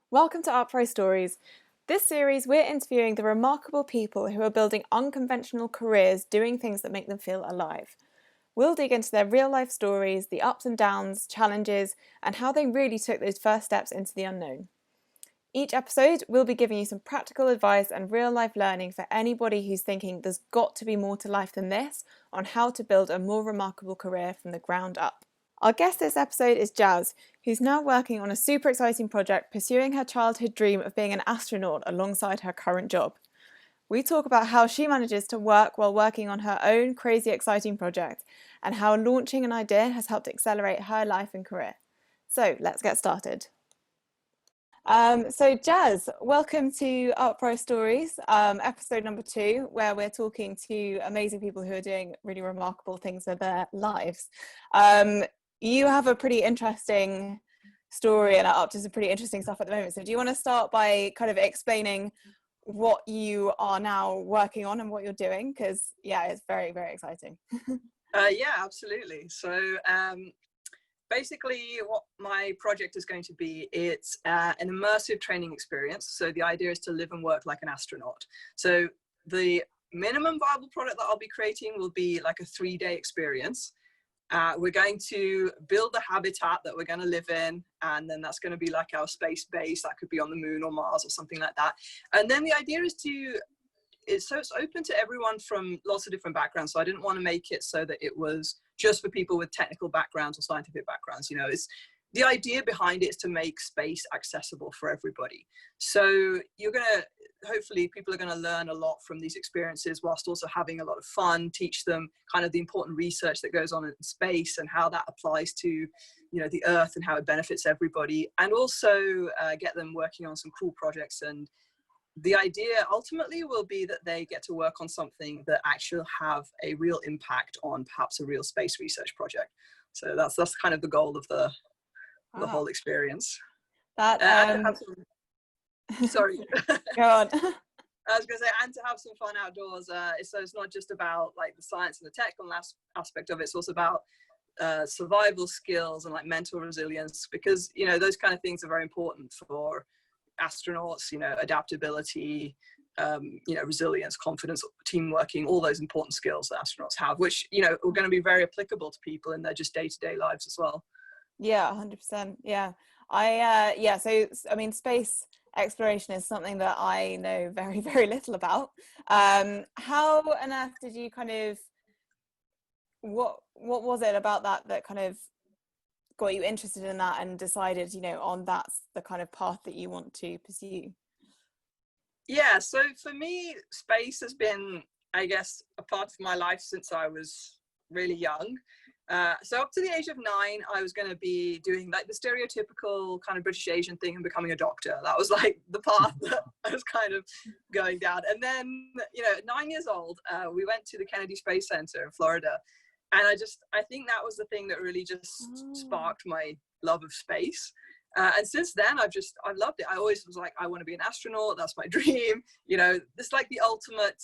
Welcome to Uprise Stories. This series, we're interviewing the remarkable people who are building unconventional careers doing things that make them feel alive. We'll dig into their real life stories, the ups and downs, challenges, and how they really took those first steps into the unknown. Each episode, we'll be giving you some practical advice and real life learning for anybody who's thinking there's got to be more to life than this on how to build a more remarkable career from the ground up. Our guest this episode is Jas, who's now working on a super exciting project pursuing her childhood dream of being an astronaut alongside her current job. We talk about how she manages to work while working on her own crazy exciting project and how launching an idea has helped accelerate her life and career. So let's get started. So Jas, welcome to Uprise Stories, episode number 2, where we're talking to amazing people who are doing really remarkable things with their lives. You have a pretty interesting story and are up to some pretty interesting stuff at the moment. So do you want to start by kind of explaining what you are now working on and what you're doing? Because yeah, it's very, very exciting. Yeah, absolutely. So basically what my project is going to be, it's an immersive training experience. So the idea is to live and work like an astronaut. So the minimum viable product that I'll be creating will be like a 3-day experience. We're going to build the habitat that we're going to live in, and then that's going to be like our space base. That could be on the moon or Mars or something like that. And then the idea is it's open to everyone from lots of different backgrounds. So I didn't want to make it so that it was just for people with technical backgrounds or scientific backgrounds. You know, it's the idea behind it is to make space accessible for everybody. So hopefully people are going to learn a lot from these experiences whilst also having a lot of fun, teach them kind of the important research that goes on in space and how that applies to, you know, the Earth and how it benefits everybody, and also get them working on some cool projects. And the idea ultimately will be that they get to work on something that actually have a real impact on perhaps a real space research project. So that's kind of the goal of the whole experience. That sorry. Go on. I was going to say, and to have some fun outdoors. So it's not just about like the science and the technical aspect of it. It's also about survival skills and like mental resilience, because, you know, those kind of things are very important for astronauts. You know, adaptability, you know, resilience, confidence, team working, all those important skills that astronauts have, which, you know, are going to be very applicable to people in their just day-to-day lives as well. Yeah, 100%. Yeah. So I mean, space exploration is something that I know very, very little about. How on earth did you kind of, what was it about that kind of got you interested in that and decided, you know, on that's the kind of path that you want to pursue? Yeah, so for me, space has been, I guess, a part of my life since I was really young. So up to the age of 9, I was going to be doing like the stereotypical kind of British Asian thing and becoming a doctor. That was like the path that I was kind of going down. And then, you know, at 9 years old, we went to the Kennedy Space Center in Florida. And I think that was the thing that really just sparked my love of space. And since then, I've loved it. I always was like, I want to be an astronaut. That's my dream. You know, it's like the ultimate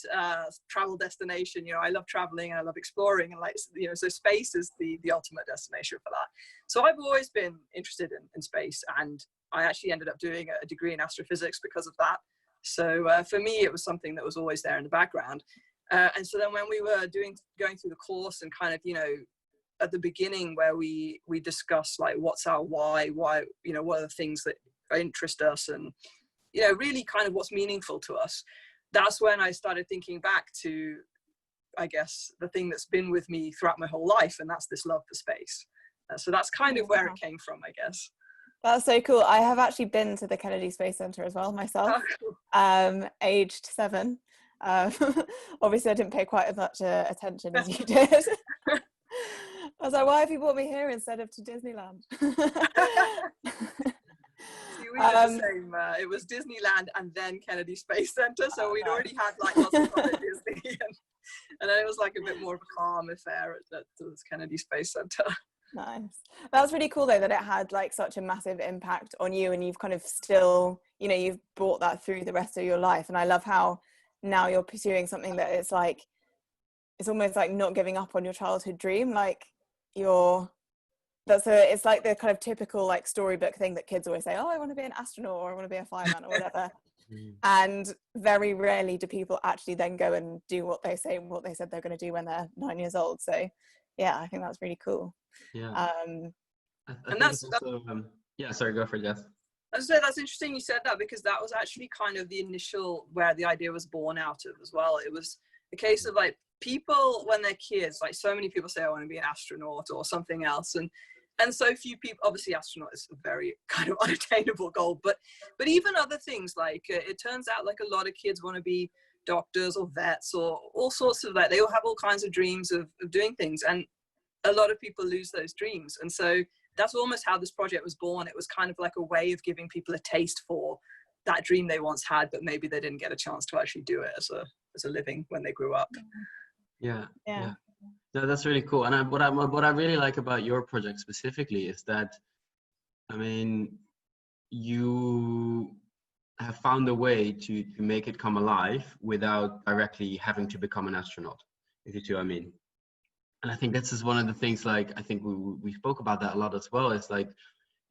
travel destination. You know, I love traveling and I love exploring, and like, you know, so space is the ultimate destination for that. So I've always been interested in space, and I actually ended up doing a degree in astrophysics because of that. So for me, it was something that was always there in the background. And so then when we were going through the course and kind of, you know, at the beginning where we discuss like what's our why, you know, what are the things that interest us, and, you know, really kind of what's meaningful to us. That's when I started thinking back to, I guess, the thing that's been with me throughout my whole life, and that's this love for space. So that's kind of where it came from, I guess. That's so cool. I have actually been to the Kennedy Space Center as well myself. Oh, cool. Aged 7. Obviously I didn't pay quite as much attention as you did. I was like, why have you brought me here instead of to Disneyland? See, we did the same. It was Disneyland and then Kennedy Space Center, so we'd already had like lots of fun at Disney, and then it was like a bit more of a calm affair at the Kennedy Space Center. Nice. That's really cool though, that it had like such a massive impact on you, and you've kind of still, you know, you've brought that through the rest of your life. And I love how now you're pursuing something that it's like, it's almost like not giving up on your childhood dream. Like you're it's like the kind of typical like storybook thing that kids always say, oh, I want to be an astronaut, or I want to be a fireman, or whatever. And very rarely do people actually then go and do what they said they're going to do when they're 9 years old. So yeah, I think that's really cool. Yeah. I and think it's also yeah, sorry, go for it, Jas. I was saying, that's interesting you said that, because that was actually kind of the initial where the idea was born out of as well. It was a case of like people when they're kids, like so many people say I want to be an astronaut or something else, and so few people, obviously astronaut is a very kind of unattainable goal, but even other things like it turns out like a lot of kids want to be doctors or vets or all sorts of that. They all have all kinds of dreams of doing things, and a lot of people lose those dreams. And so that's almost how this project was born. It was kind of like a way of giving people a taste for that dream they once had, but maybe they didn't get a chance to actually do it as a living when they grew up. Yeah. No, that's really cool. And what I really like about your project specifically is that, I mean, you have found a way to make it come alive without directly having to become an astronaut, if you see what I mean. And I think this is one of the things, like, I think we spoke about that a lot as well. It's like,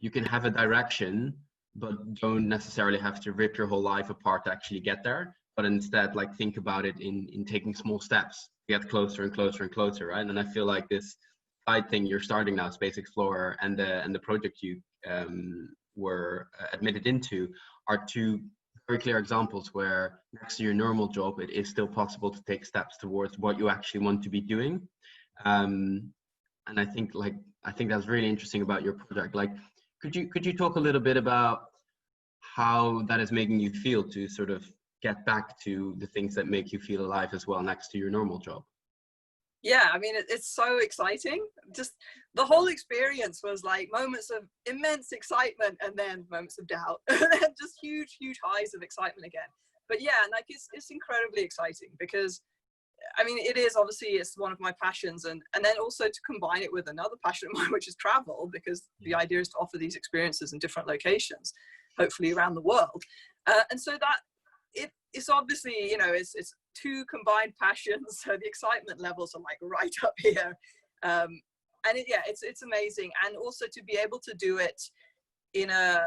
you can have a direction, but don't necessarily have to rip your whole life apart to actually get there. But instead, like, think about it in taking small steps, get closer and closer and closer, right? And I feel like this side thing you're starting now, SpaceXplorer, and the project you were admitted into, are two very clear examples where next to your normal job, it is still possible to take steps towards what you actually want to be doing. And I think that's really interesting about your project. Like, could you talk a little bit about how that is making you feel to sort of get back to the things that make you feel alive as well next to your normal job? Yeah, I mean, it's so exciting. Just the whole experience was like moments of immense excitement and then moments of doubt and then just huge highs of excitement again. But yeah, like it's incredibly exciting because, I mean, it is obviously, it's one of my passions, and then also to combine it with another passion of mine, which is travel, because the idea is to offer these experiences in different locations, hopefully around the world. And so that it's obviously, you know, it's two combined passions, so the excitement levels are like right up here. And it's amazing. And also to be able to do it in a,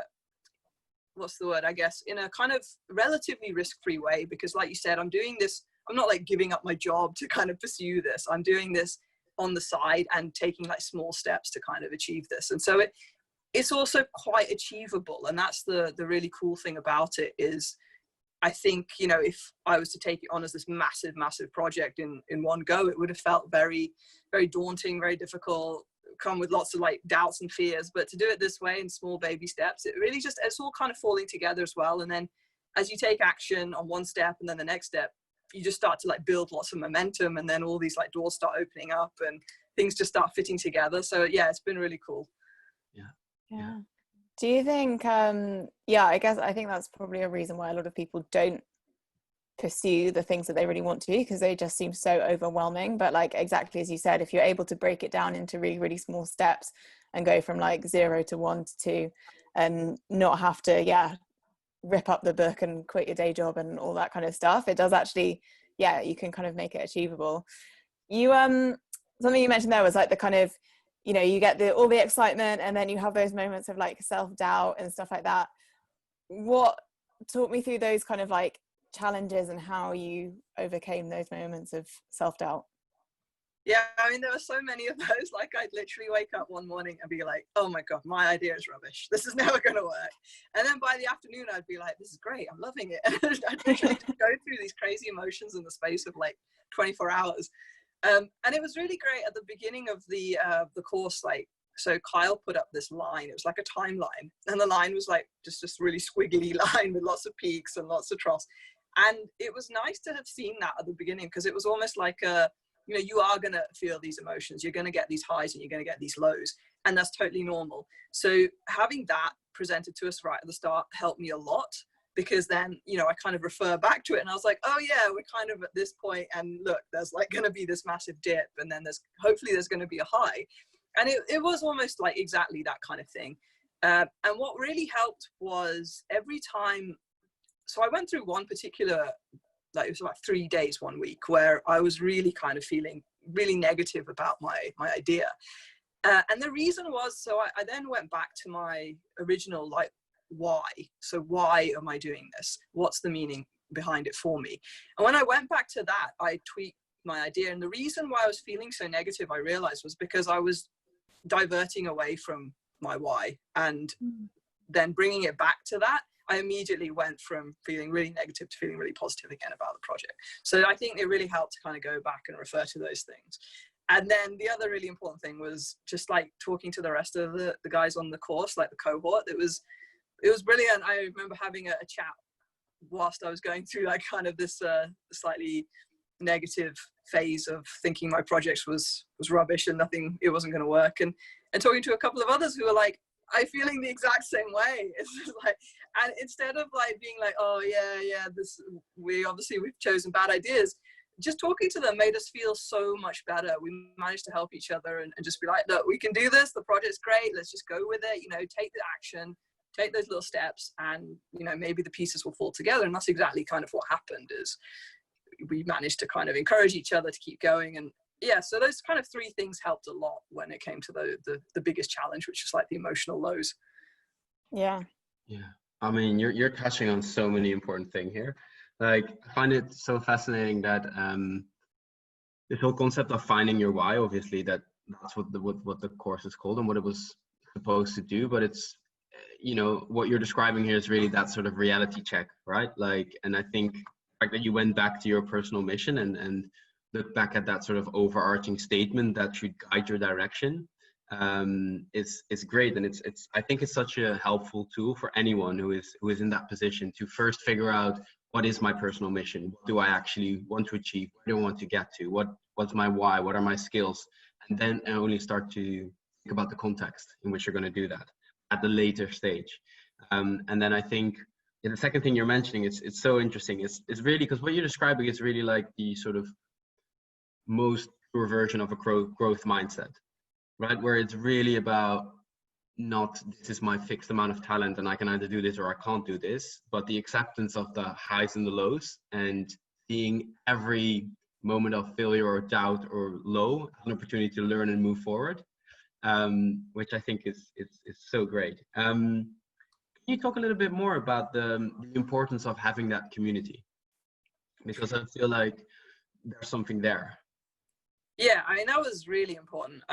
what's the word, I guess, in a kind of relatively risk-free way, because like you said, I'm doing this, I'm not like giving up my job to kind of pursue this. I'm doing this on the side and taking like small steps to kind of achieve this. And so it's also quite achievable. And that's the really cool thing about it is, I think, you know, if I was to take it on as this massive project in one go, it would have felt very, very daunting, very difficult, come with lots of like doubts and fears. But to do it this way in small baby steps, it really just, it's all kind of falling together as well. And then as you take action on one step and then the next step, you just start to like build lots of momentum, and then all these like doors start opening up and things just start fitting together. So yeah, it's been really cool. Yeah. Do you think, I think that's probably a reason why a lot of people don't pursue the things that they really want to do, because they just seem so overwhelming. But like exactly as you said, if you're able to break it down into really, really small steps and go from like 0 to 1 to 2 and not have to, rip up the book and quit your day job and all that kind of stuff, it does actually, you can kind of make it achievable. You, something you mentioned there was like the kind of, you know, you get all the excitement and then you have those moments of like self-doubt and stuff like that. Talk me through those kind of like challenges and how you overcame those moments of self-doubt. Yeah, I mean, there were so many of those. Like, I'd literally wake up one morning and be like, oh my God, my idea is rubbish. This is never going to work. And then by the afternoon, I'd be like, this is great. I'm loving it. And I'd literally go through these crazy emotions in the space of like 24 hours. And it was really great at the beginning of the course. Like, so Kyle put up this line. It was like a timeline. And the line was like just this really squiggly line with lots of peaks and lots of troughs. And it was nice to have seen that at the beginning, because it was almost like you know, you are going to feel these emotions. You're going to get these highs and you're going to get these lows. And that's totally normal. So having that presented to us right at the start helped me a lot, because then, you know, I kind of refer back to it and I was like, oh yeah, we're kind of at this point, and look, there's like going to be this massive dip, and then hopefully there's going to be a high. And it was almost like exactly that kind of thing. And what really helped was every time, so I went through one particular, like it was like 3 days, 1 week, where I was really kind of feeling really negative about my idea. And the reason was, so I then went back to my original, like, why. So why am I doing this? What's the meaning behind it for me? And when I went back to that, I tweaked my idea. And the reason why I was feeling so negative, I realized, was because I was diverting away from my why, and then bringing it back to that, I immediately went from feeling really negative to feeling really positive again about the project. So I think it really helped to kind of go back and refer to those things. And then the other really important thing was just like talking to the rest of the guys on the course, like the cohort. It was brilliant. I remember having a chat whilst I was going through like kind of this slightly negative phase of thinking my project was rubbish and it wasn't going to work, and talking to a couple of others who were like, I'm feeling the exact same way. It's just like, and instead of like being like, oh yeah, we've chosen bad ideas, just talking to them made us feel so much better. We managed to help each other and just be like, look, we can do this. The project's great. Let's just go with it. Take the action, take those little steps, and maybe the pieces will fall together. And that's exactly kind of what happened. Is we managed to kind of encourage each other to keep going. And yeah, so those kind of three things helped a lot when it came to the biggest challenge, which is like the emotional lows. Yeah. I mean, you're touching on so many important things here. Like, I find it so fascinating that this whole concept of finding your why, obviously that's what the course is called and what it was supposed to do, but it's what you're describing here is really that sort of reality check, right? Like, and I think the fact that you went back to your personal mission and look back at that sort of overarching statement that should guide your direction is great. And it's I think it's such a helpful tool for anyone who is in that position to first figure out, what is my personal mission? What do I actually want to achieve? Where do I want to get to? What's my why? What are my skills? And then only start to think about the context in which you're going to do that at the later stage. And then I think the second thing you're mentioning, it's so interesting. It's really, because what you're describing is really like the sort of most pure version of a growth mindset, right? Where it's really about not, this is my fixed amount of talent and I can either do this or I can't do this, but the acceptance of the highs and the lows, and seeing every moment of failure or doubt or low as an opportunity to learn and move forward, which I think is so great. Can you talk a little bit more about the importance of having that community? Because I feel like there's something there. Yeah, I mean, that was really important.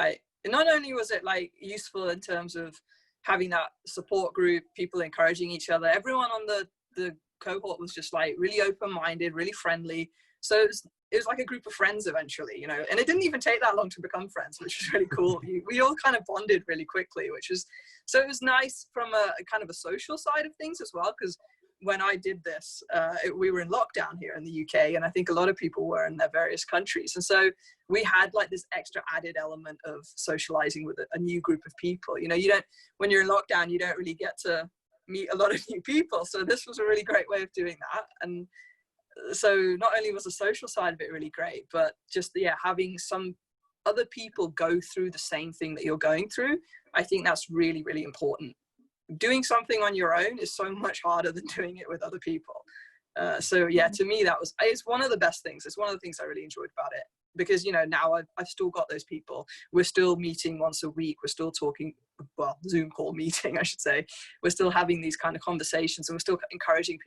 Not only was it like useful in terms of having that support group, people encouraging each other, everyone on the cohort was just like really open-minded, really friendly. So it was like a group of friends eventually, and it didn't even take that long to become friends, which was really cool. We all kind of bonded really quickly, so it was nice from a kind of a social side of things as well, because when I did this, we were in lockdown here in the UK, and I think a lot of people were in their various countries. And so we had like this extra added element of socializing with a new group of people. When you're in lockdown, you don't really get to meet a lot of new people. So this was a really great way of doing that. And so not only was the social side of it really great, but just, having some other people go through the same thing that you're going through, I think that's really, really important. Doing something on your own is so much harder than doing it with other people. So to me, it's one of the best things. It's one of the things I really enjoyed about it, because now I've still got those people. We're still meeting once a week. We're still talking, well, Zoom call meeting, I should say. We're still having these kind of conversations, and we're still encouraging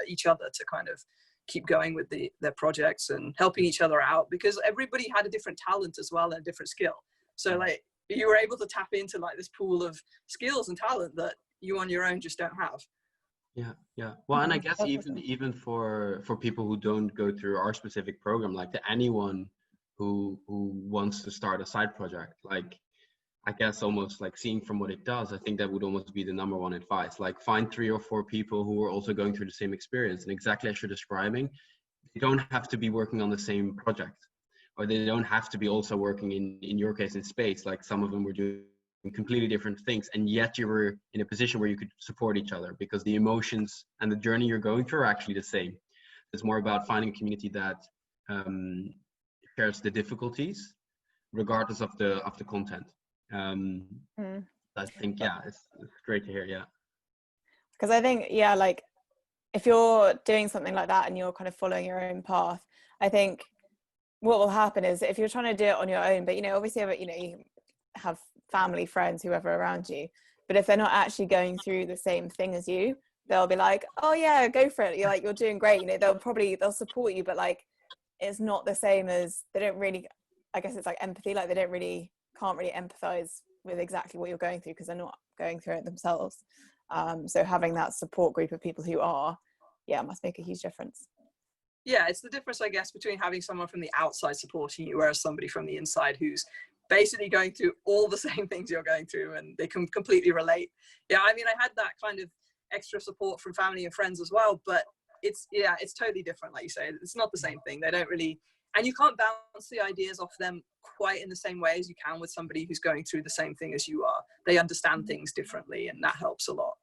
each other to kind of keep going with their projects and helping each other out, because everybody had a different talent as well and a different skill. So like, you were able to tap into like this pool of skills and talent that you on your own just don't have. Yeah. Well, and I guess even for people who don't go through our specific program, like to anyone who wants to start a side project, like, I guess almost like seeing from what it does, I think that would almost be the number one advice. Like, find 3 or 4 people who are also going through the same experience. And exactly as you're describing, they don't have to be working on the same project, or they don't have to be also working in your case in space. Like, some of them were doing completely different things, and yet you were in a position where you could support each other, because the emotions and the journey you're going through are actually the same. It's more about finding a community that shares the difficulties regardless of the content. I think it's great to hear. Because I think like, if you're doing something like that and you're kind of following your own path, I think what will happen is, if you're trying to do it on your own, but obviously you have family, friends, whoever around you. But if they're not actually going through the same thing as you, they'll be like, oh yeah, go for it, you're doing great, you know. They'll support you, but like it's not the same as, they don't really, I guess it's like empathy, like they can't really empathize with exactly what you're going through because they're not going through it themselves. So having that support group of people who are, must make a huge difference. Yeah, it's the difference, I guess, between having someone from the outside supporting you, whereas somebody from the inside who's basically going through all the same things you're going through, and they can completely relate. Yeah, I mean, I had that kind of extra support from family and friends as well, but it's totally different. Like you say, it's not the same thing. They don't really, and you can't bounce the ideas off them quite in the same way as you can with somebody who's going through the same thing as you are. They understand things differently, and that helps a lot.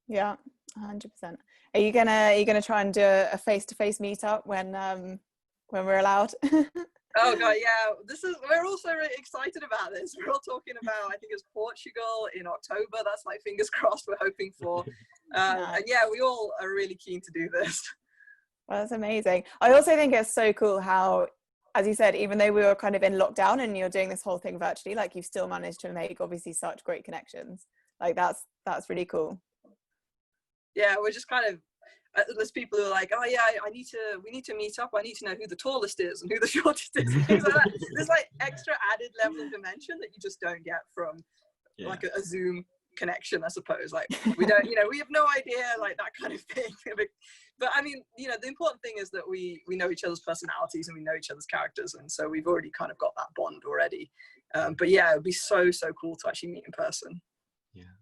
Yeah, 100%. Are you gonna try and do a face-to-face meetup when we're allowed? Oh god, yeah. We're also really excited about this. We're all talking about, I think it's Portugal in October. That's like fingers crossed we're hoping for. Nice. And yeah, we all are really keen to do this. Well, that's amazing. I also think it's so cool how, as you said, even though we were kind of in lockdown and you're doing this whole thing virtually, like you've still managed to make obviously such great connections. Like that's really cool. Yeah, we're just kind of, there's people who are like, oh yeah, we need to meet up. I need to know who the tallest is and who the shortest is, and things like that. There's like extra added level of dimension that you just don't get from like a Zoom connection, I suppose. Like we don't, we have no idea, like that kind of thing. But I mean, the important thing is that we know each other's personalities and we know each other's characters, and so we've already kind of got that bond already. But yeah, it would be so cool to actually meet in person. Yeah,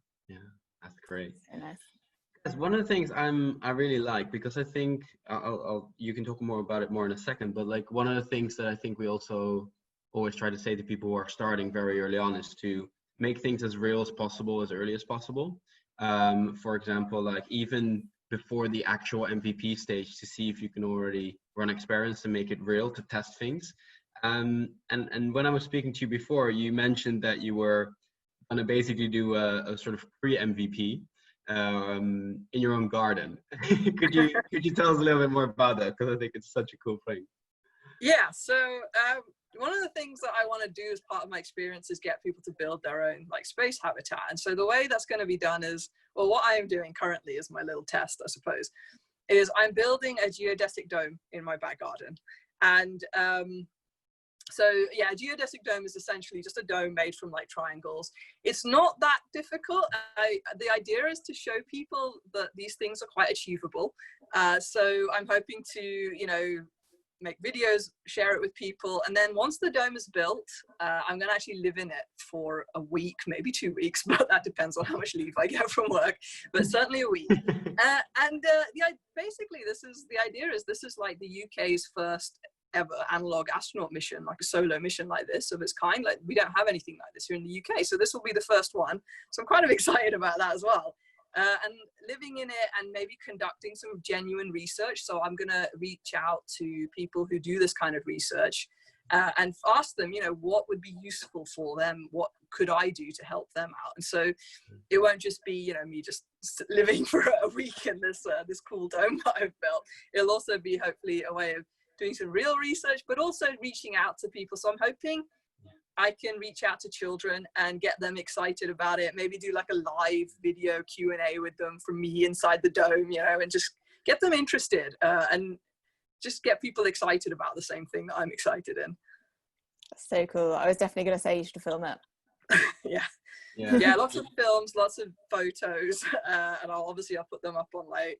that's great. So nice. One of the things I really like, because I think you can talk more about it more in a second, but like one of the things that I think we also always try to say to people who are starting very early on is to make things as real as possible, as early as possible. For example, like even before the actual MVP stage, to see if you can already run experiments and make it real, to test things. And when I was speaking to you before, you mentioned that you were going to basically do a sort of pre-MVP. In your own garden. could you tell us a little bit more about that, because I think it's such a cool thing. Yeah, so one of the things that I want to do as part of my experience is get people to build their own like space habitat. And so the way that's going to be done is, well, what I am doing currently is my little test, I suppose, is I'm building a geodesic dome in my back garden. And so yeah, a geodesic dome is essentially just a dome made from like triangles. It's not that difficult. The idea is to show people that these things are quite achievable. So I'm hoping to, make videos, share it with people. And then once the dome is built, I'm going to actually live in it for a week, maybe 2 weeks, but that depends on how much leave I get from work, but certainly a week. Basically, the idea is this is like the UK's first ever analog astronaut mission, like a solo mission like this of its kind. Like we don't have anything like this here in the UK, so this will be the first one. So I'm kind of excited about that as well. And living in it and maybe conducting some genuine research. So I'm gonna reach out to people who do this kind of research and ask them, what would be useful for them? What could I do to help them out? And so it won't just be, me just living for a week in this cool dome that I've built. It'll also be hopefully a way of doing some real research, but also reaching out to people. So I'm hoping I can reach out to children and get them excited about it. Maybe do like a live video Q&A with them from me inside the dome, and just get them interested and just get people excited about the same thing that I'm excited in. That's so cool. I was definitely going to say you should film it. Yeah, lots of films, lots of photos, and I'll put them up on like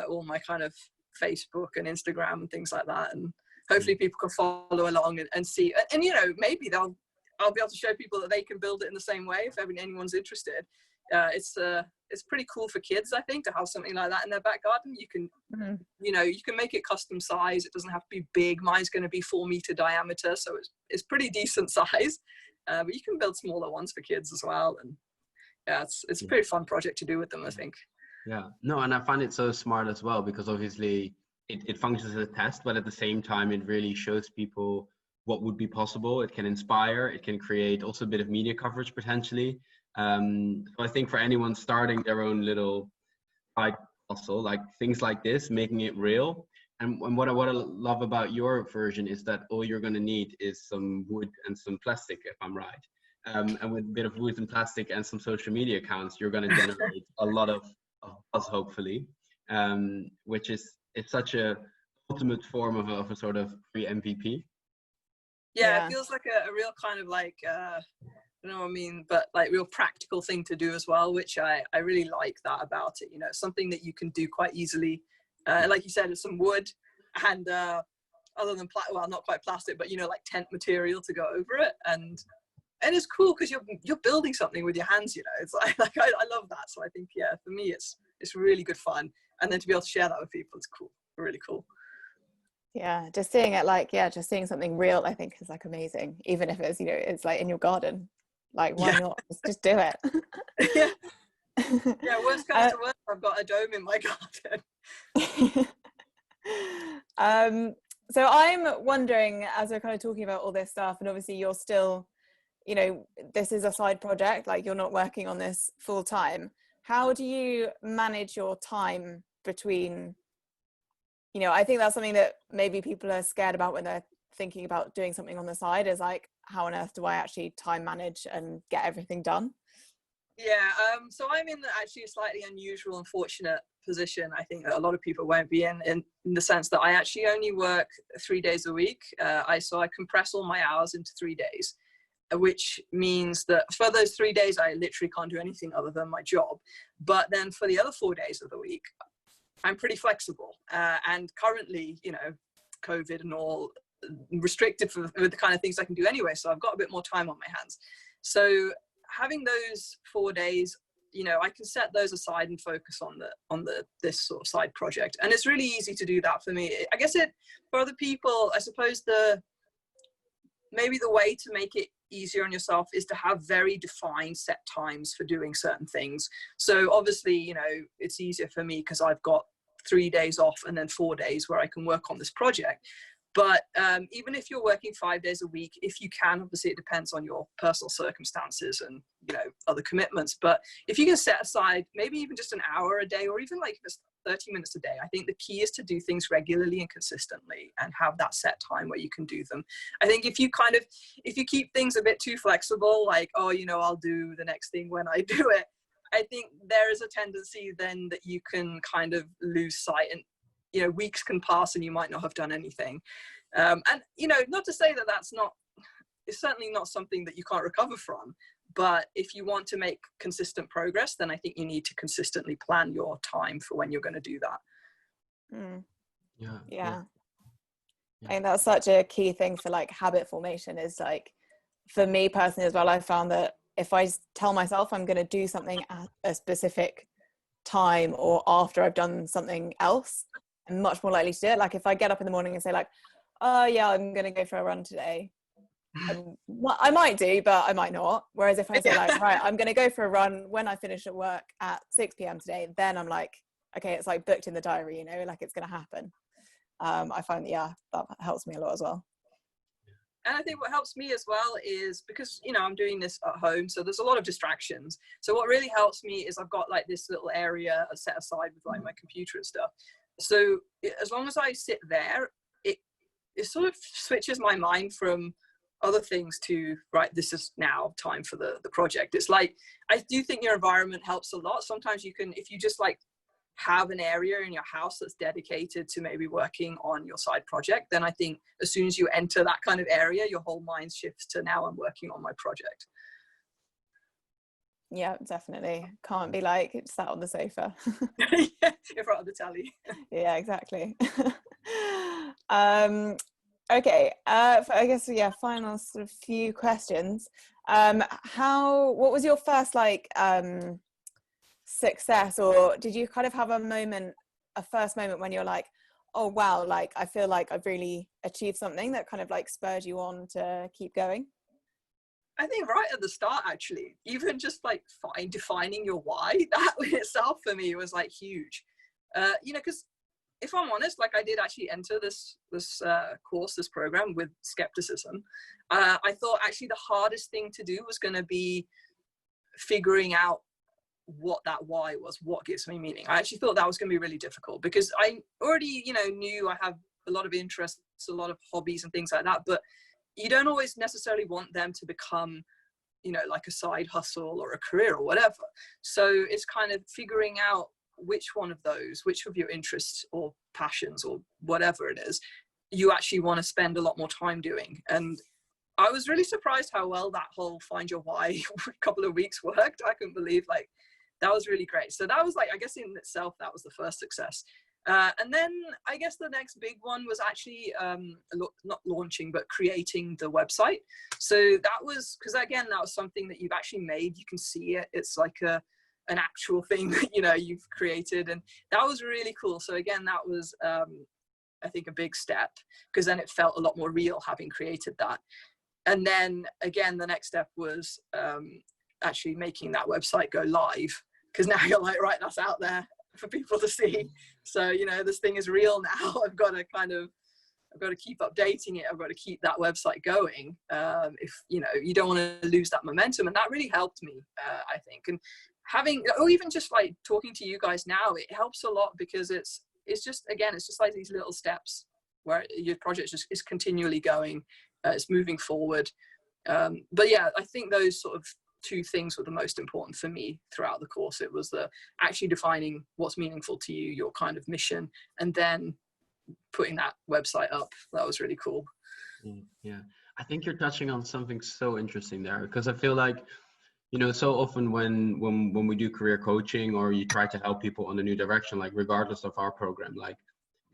all my kind of Facebook and Instagram and things like that, and hopefully people can follow along and see, and maybe I'll be able to show people that they can build it in the same way if anyone's interested. It's pretty cool for kids, I think, to have something like that in their back garden. You can you can make it custom size. It doesn't have to be big. Mine's going to be 4 meter diameter, so it's pretty decent size, but you can build smaller ones for kids as well. And yeah, it's a pretty fun project to do with them, I think. Yeah, no, and I find it so smart as well, because obviously it functions as a test, but at the same time, it really shows people what would be possible. It can inspire, it can create also a bit of media coverage potentially. So I think for anyone starting their own little side hustle, like things like this, making it real. And what I love about your version is that all you're going to need is some wood and some plastic, if I'm right. and with a bit of wood and plastic and some social media accounts, you're going to generate a lot of buzz, hopefully, which is it's such a ultimate form of a sort of pre-MVP. Yeah, it feels like a real kind of like I don't know what I mean, but like real practical thing to do as well, which I really like that about it. You know, something that you can do quite easily. Like you said, it's some wood and other than well, not quite plastic, but you know, like tent material to go over it, and it's cool because you're building something with your hands. You know, it's like I love that. So I think for me it's really good fun, and then to be able to share that with people is cool, really cool. Yeah, just seeing it just seeing something real, I think is like amazing. Even if it's, you know, it's like in your garden, like why not just do it? Yeah, worst comes to worst, I've got a dome in my garden. So I'm wondering, as we're kind of talking about all this stuff, and obviously you're still, you know, this is a side project, like you're not working on this full time. How do you manage your time between, you know, I think that's something that maybe people are scared about when they're thinking about doing something on the side, is like, how on earth do I actually time manage and get everything done? Yeah, so I'm in actually a slightly unusual and fortunate position, I think, that a lot of people won't be in the sense that I actually only work 3 days a week. So I compress all my hours into 3 days, which means that for those 3 days, I literally can't do anything other than my job. But then for the other 4 days of the week, I'm pretty flexible. And currently, you know, COVID and all, restricted with the kind of things I can do anyway. So I've got a bit more time on my hands. So having those 4 days, you know, I can set those aside and focus on this sort of side project. And it's really easy to do that for me. I guess for other people, I suppose maybe the way to make it easier on yourself is to have very defined set times for doing certain things. So obviously, you know, it's easier for me because I've got 3 days off and then 4 days where I can work on this project. But even if you're working 5 days a week, if you can, obviously it depends on your personal circumstances and, you know, other commitments. But if you can set aside maybe even just an hour a day, or even like just 30 minutes a day, I think the key is to do things regularly and consistently and have that set time where you can do them. I think if you keep things a bit too flexible, like, oh, you know, I'll do the next thing when I do it, I think there is a tendency then that you can kind of lose sight, and you know, weeks can pass and you might not have done anything. And, you know, not to say that it's certainly not something that you can't recover from, but if you want to make consistent progress, then I think you need to consistently plan your time for when you're going to do that. Yeah. I think that's such a key thing for like habit formation, is like, for me personally as well, I found that if I tell myself I'm going to do something at a specific time or after I've done something else, I'm much more likely to do it. Like if I get up in the morning and say like, oh yeah, I'm going to go for a run today, I might do, but I might not. Whereas if I say like, right, I'm going to go for a run when I finish at work at 6 p.m. today, then I'm like, okay, it's like booked in the diary, you know, like it's going to happen. I find that helps me a lot as well. And I think what helps me as well is because, you know, I'm doing this at home, so there's a lot of distractions. So what really helps me is I've got like this little area set aside with like my computer and stuff. So as long as I sit there, it sort of switches my mind from other things to, right, this is now time for the project. It's like, I do think your environment helps a lot. Sometimes you can, if you just like have an area in your house that's dedicated to maybe working on your side project, then I think as soon as you enter that kind of area, your whole mind shifts to now I'm working on my project. Yeah, definitely. Can't be like sat on the sofa. Yeah, in front of the telly. Yeah, exactly. Okay, I guess, yeah, final sort of few questions. What was your first like success, or did you kind of have a first moment when you're like, oh wow, like I feel like I've really achieved something that kind of like spurred you on to keep going? I think right at the start, actually, even just like defining your why, that in itself for me was like huge. You know, because if I'm honest, like I did actually enter this course, this program with skepticism. I thought actually the hardest thing to do was going to be figuring out what that why was, what gives me meaning. I actually thought that was going to be really difficult because I already, you know, knew I have a lot of interests, a lot of hobbies and things like that, but you don't always necessarily want them to become you know, like a side hustle or a career or whatever. So it's kind of figuring out which one of those, which of your interests or passions or whatever it is, you actually want to spend a lot more time doing. And I was really surprised how well that whole find your why couple of weeks worked. I couldn't believe, like, that was really great. So that was like, I guess in itself, that was the first success. And then I guess the next big one was actually not launching, but creating the website. So that was, because again, that was something that you've actually made. You can see it. It's like an actual thing that, you know, you've created. And that was really cool. So again, that was, I think, a big step, because then it felt a lot more real having created that. And then again, the next step was actually making that website go live, because now you're like, right, that's out there for people to see. So, you know, this thing is real now. I've got to keep updating it. I've got to keep that website going. If, you know, you don't want to lose that momentum. And that really helped me, I think. And having, or even just like talking to you guys now, it helps a lot, because it's just, again, it's just like these little steps where your project just is continually going. It's moving forward. But yeah, I think those sort of two things were the most important for me throughout the course. It was the actually defining what's meaningful to you, your kind of mission, and then putting that website up. That was really cool. Yeah, I think you're touching on something so interesting there, because I feel like, you know, so often when we do career coaching, or you try to help people on a new direction, like regardless of our program, like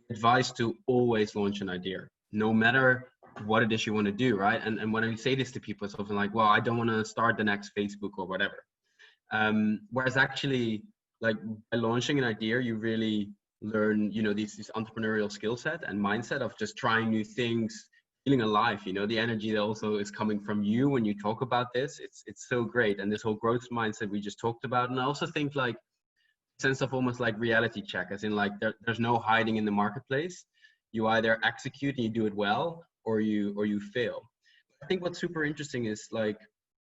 advice to always launch an idea, no matter what it is you want to do, right? And when I say this to people, it's often like, well, I don't want to start the next Facebook or whatever. Whereas actually, like, by launching an idea, you really learn, you know, this entrepreneurial skill set and mindset of just trying new things, feeling alive. You know, the energy that also is coming from you when you talk about this, it's so great. And this whole growth mindset we just talked about. And I also think, like, sense of almost like reality check, as in, like, there's no hiding in the marketplace. You either execute and you do it well, or you fail. I think what's super interesting is, like,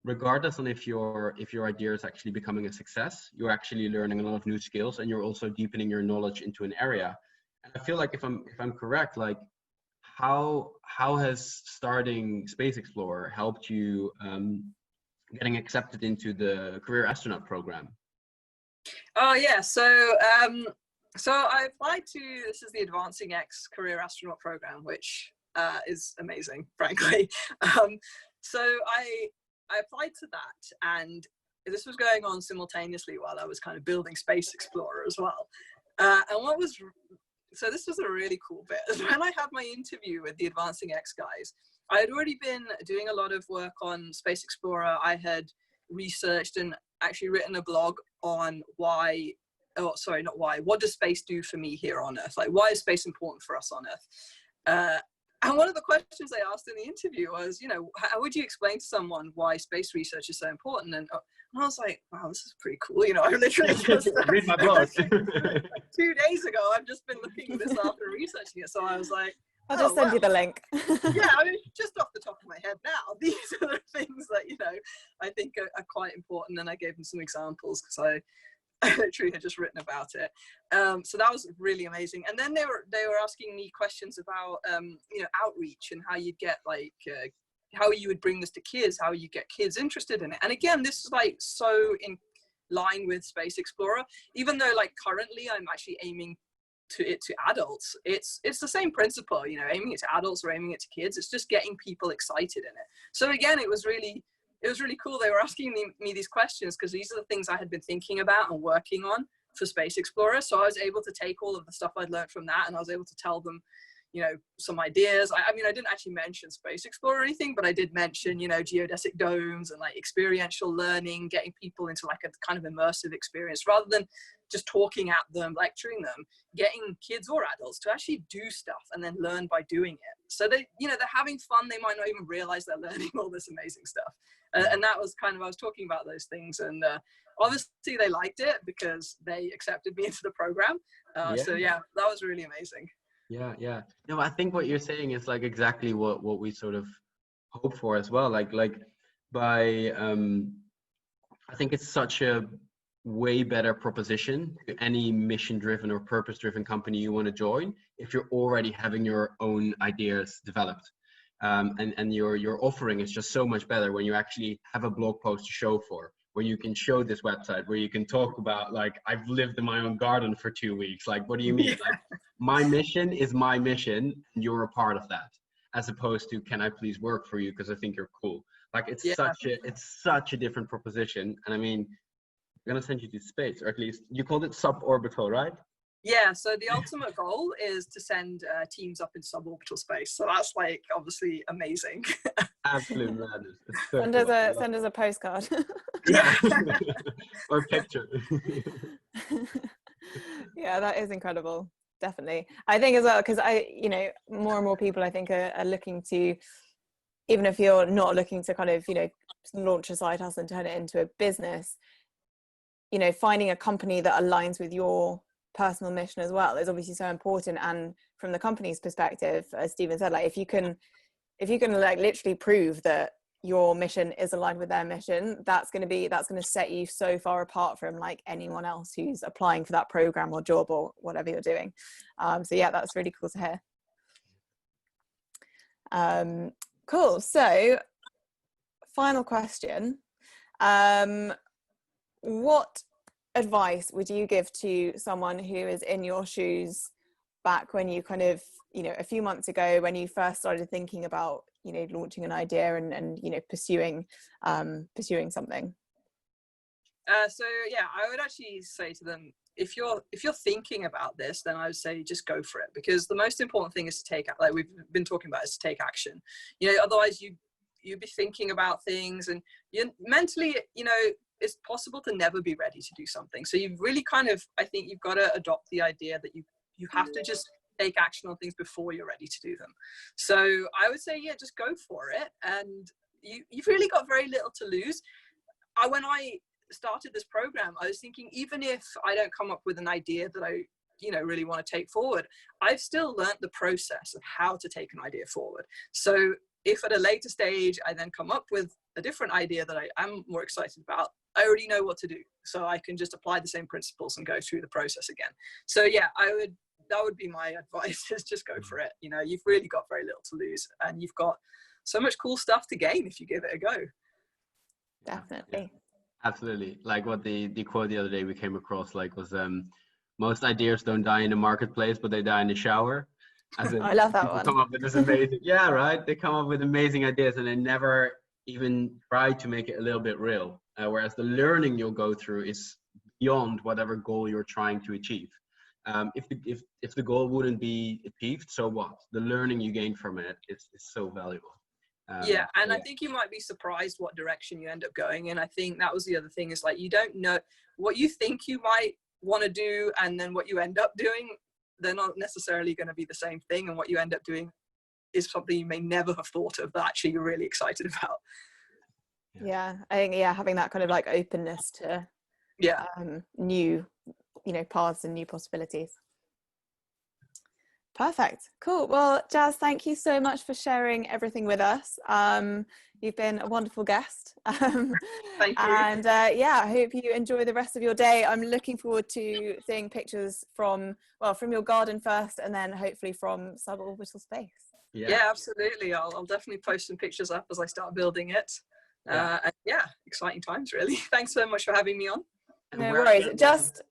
regardless on if your idea is actually becoming a success, you're actually learning a lot of new skills, and you're also deepening your knowledge into an area. And I feel like, if I'm correct, like, how has starting SpaceXplorer helped you getting accepted into the career astronaut program? Oh yeah, so I applied to, this is the Advancing X Career Astronaut Program, which is amazing, frankly. So I applied to that, and this was going on simultaneously while I was kind of building SpaceXplorer as well. And so this was a really cool bit. When I had my interview with the Advancing X guys, I had already been doing a lot of work on SpaceXplorer. I had researched and actually written a blog on what does space do for me here on Earth? Like, why is space important for us on Earth? And one of the questions they asked in the interview was, you know, how would you explain to someone why space research is so important? And I was like, wow, this is pretty cool. You know, I literally just read my blog. 2 days ago, I've just been looking this up and researching it. So I was like, I'll just send you the link. Yeah, I mean, just off the top of my head now, these are the things that, you know, I think are quite important. And I gave them some examples, because I literally had just written about it. So that was really amazing. And then they were asking me questions about, you know, outreach and how you'd get, like, how you would bring this to kids, how you get kids interested in it. And again, this is like so in line with SpaceXplorer, even though, like, currently I'm actually aiming to adults. It's the same principle, you know, aiming it to adults or aiming it to kids. It's just getting people excited in it. So again, it was really cool. They were asking me these questions, because these are the things I had been thinking about and working on for SpaceXplorer. So I was able to take all of the stuff I'd learned from that, and I was able to tell them, you know, some ideas. I mean, I didn't actually mention SpaceXplorer or anything, but I did mention, you know, geodesic domes and, like, experiential learning, getting people into, like, a kind of immersive experience, rather than just talking at them, lecturing them, getting kids or adults to actually do stuff and then learn by doing it. So they, you know, they're having fun. They might not even realize they're learning all this amazing stuff. And that was kind of, I was talking about those things, and obviously they liked it because they accepted me into the program. So yeah, that was really amazing. Yeah. No, I think what you're saying is, like, exactly what we sort of hope for as well. Like by I think it's such a way better proposition to any mission-driven or purpose-driven company you want to join if you're already having your own ideas developed. and your offering is just so much better when you actually have a blog post to show for, where you can show this website, where you can talk about, like, I've lived in my own garden for 2 weeks. Like, what do you mean? Yeah. Like, my mission is my mission, and you're a part of that, as opposed to, can I please work for you because I think you're cool. Like, it's such a different proposition. And I mean, I'm gonna send you to space, or at least you called it sub-orbital, right? Yeah, so the ultimate goal is to send teams up in sub-orbital space. So that's, like, obviously amazing. Absolute madness. It's so Send us a postcard. Yeah. or picture. Yeah, that is incredible. Definitely. I think as well, because more and more people I think are looking to, even if you're not looking to kind of, launch a side hustle and turn it into a business, finding a company that aligns with your personal mission as well is obviously so important. And from the company's perspective, as Stephen said, like, if you can like literally prove that your mission is aligned with their mission, that's going to set you so far apart from like anyone else who's applying for that program or job or whatever you're doing. So yeah, that's really cool to hear. Cool. So final question. What advice would you give to someone who is in your shoes back when you kind of, a few months ago, when you first started thinking about, launching an idea and pursuing something? So yeah, I would actually say to them, if you're thinking about this, then I would say just go for it, because the most important thing is to take, like we've been talking about, is to take action. Otherwise you'd be thinking about things, and you mentally, it's possible to never be ready to do something. So you've really I think you've got to adopt the idea that you have to just take action on things before you're ready to do them. So I would say, yeah, just go for it. And you've really got very little to lose. When I started this program, I was thinking, even if I don't come up with an idea that I really want to take forward, I've still learnt the process of how to take an idea forward. So if at a later stage I then come up with a different idea that I am more excited about, I already know what to do. So I can just apply the same principles and go through the process again. So yeah, that would be my advice, is just go for it. You've really got very little to lose, and you've got so much cool stuff to gain if you give it a go. Definitely. Yeah. Absolutely. Like what the quote the other day we came across, like, was most ideas don't die in the marketplace, but they die in the shower. As in, I love that people one. come up with this amazing, yeah, right? They come up with amazing ideas and they never even try to make it a little bit real. Whereas the learning you'll go through is beyond whatever goal you're trying to achieve. If the goal wouldn't be achieved, so what? The learning you gain from it is so valuable. Yeah, and I think you might be surprised what direction you end up going in. I think that was the other thing, is like, you don't know what you think you might want to do, and then what you end up doing, they're not necessarily going to be the same thing, and what you end up doing is something you may never have thought of that actually you're really excited about. Yeah, I think, having that kind of like openness to new paths and new possibilities. Perfect. Cool. Well, Jas, thank you so much for sharing everything with us. You've been a wonderful guest. Thank you. And I hope you enjoy the rest of your day. I'm looking forward to seeing pictures from your garden first, and then hopefully from suborbital space. Yeah, absolutely. I'll definitely post some pictures up as I start building it. And exciting times, really. Thanks so much for having me on. No worries. Just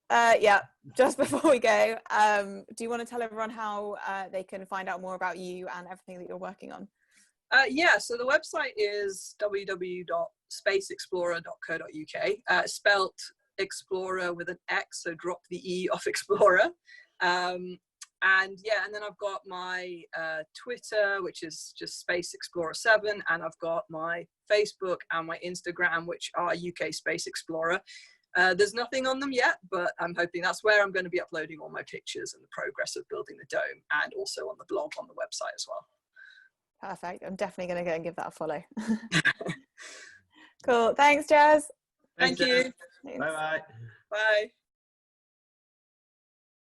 before we go, do you want to tell everyone how they can find out more about you and everything that you're working on? So the website is www.spacexplorer.co.uk, spelt Explorer with an X, so drop the E off Explorer. And then I've got my Twitter, which is just SpaceXplorer7, and I've got my Facebook and my Instagram, which are UK Space Explorer. There's nothing on them yet, but I'm hoping that's where I'm going to be uploading all my pictures and the progress of building the dome, and also on the blog on the website as well. Perfect. I'm definitely going to go and give that a follow. Cool. Thanks, Jas. Thank you. Bye-bye. Bye.